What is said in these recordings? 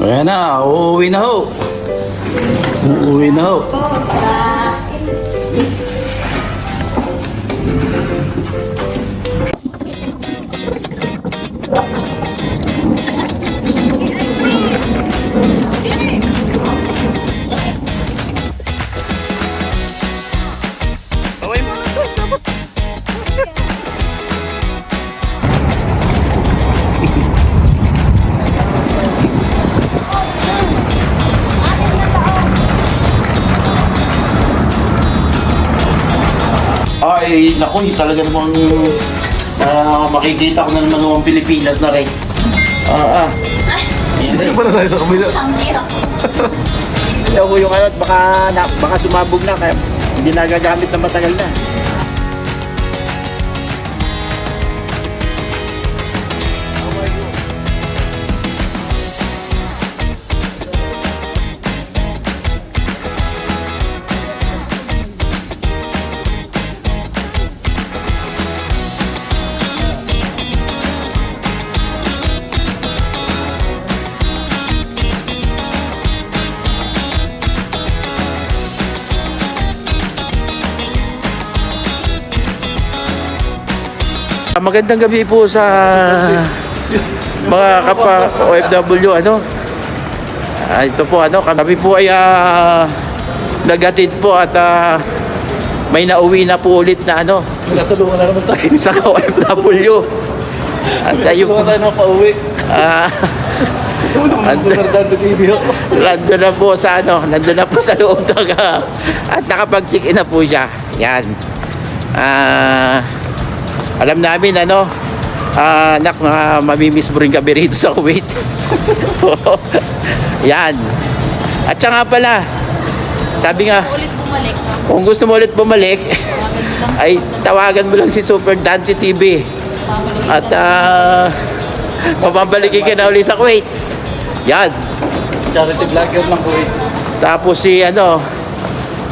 Ayan na, uuwi na ho. Uuwi na ho. Po sa 6. Away mo na to, dapat. Ay, naku, talaga namang makikita ko na naman ang Pilipinas na rin. Yan Hindi rin. pa na tayo sa kabila. Sanggit ako. Kaya ko yung ano, baka sumabog na, kaya hindi nagagamit na matagal na. Magandang gabi po sa mga kapwa OFW, ano. Ito po, ano, kami po ay nagatid po at may nauwi na po ulit na ano Nagtulungan na naman tayo. sa OFW. At ayun po, Tulungan tayo na pauwi. Super Dante TV ako. nandun na po sa ano, nandun na po sa loob ng at nakapag-check-in na po siya. Yan. Alam namin ano, anak, mamimiss mo rin kami rito sa Kuwait. Yan. At siya nga pala, sabi nga, Ulit bumalik. kung gusto mo ulit bumalik, ay tawagan mo lang si Super Dante TV. At mapabalikin ka na ulit sa Kuwait. Yan. Charity vlogger ng Kuwait. Tapos si ano,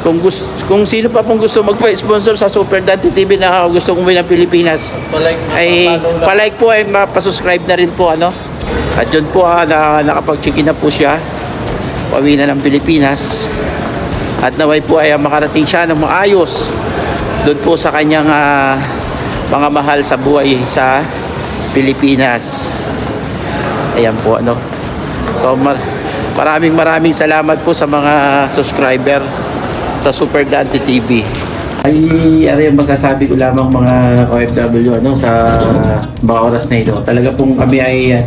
kung sino pa pong gusto magpa-sponsor sa Super Dante TV na gusto umuwi ng Pilipinas, Palike na ay follow lang. palike po, ay mapasubscribe na rin po, ano. At yun po, nakapag-check-in na po siya, pauwi na ng Pilipinas, at naway po ay makarating siya ng maayos doon po sa kanyang mga mahal sa buhay sa Pilipinas. Ayan po, ano. So maraming salamat po sa mga subscriber sa Super Dante TV. Ay, ano yung masasabi ko lamang mga OFW, ano, sa mga oras na ito. Talaga pong kami ay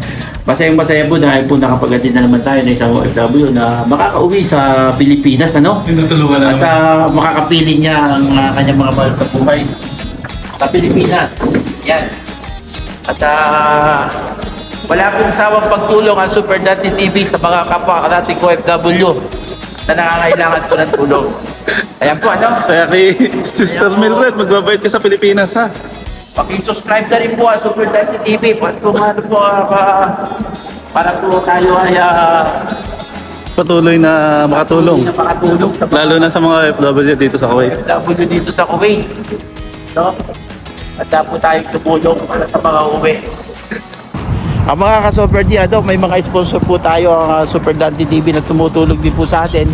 masayang-masaya po dahil po nakapag-attend na naman tayo ng isang OFW na makakauwi sa Pilipinas, ano? Tinutulungan na At naman. makakapiling niya ang kanyang mga mahal sa buhay sa Pilipinas. Yan. At wala pong sawang pagtulong ang Super Dante TV sa mga kapwa nating OFW na nangangailangan po ng tulong. Ayan po, ano? Kaya kay Sister Mildred, magbabait ka sa Pilipinas, ha? Paki-subscribe na rin po ang Super Dante TV para po, ano po, para po tayo ay Patuloy na makatulong. makatulong sa mga Lalo na sa mga FW dito sa Kuwait. OFW dito sa Kuwait. No? At po tayong tumulong para sa mga uwi. Ang mga ka-Super D, may mga sponsor po tayo, ang Super Dante TV na tumutulong din po sa atin.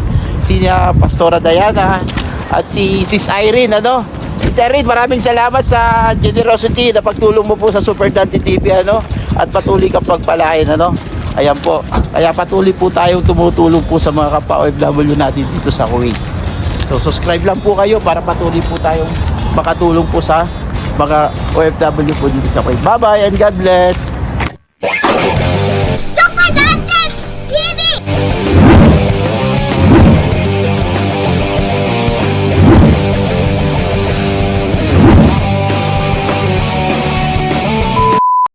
Si Pastora Diana at si Sis Irene, ano? Sis Irene, maraming salamat sa generosity na pagtulong mo po sa Super Dante TV, ano? At patuloy kang pagpalain, ano? Ayan po. Kaya patuloy po tayong tumutulong po sa mga kapwa-OFW natin dito sa Kuwait. So subscribe lang po kayo para patuloy po tayong makatulong po sa mga OFW po dito sa Kuwait. Bye-bye and God bless!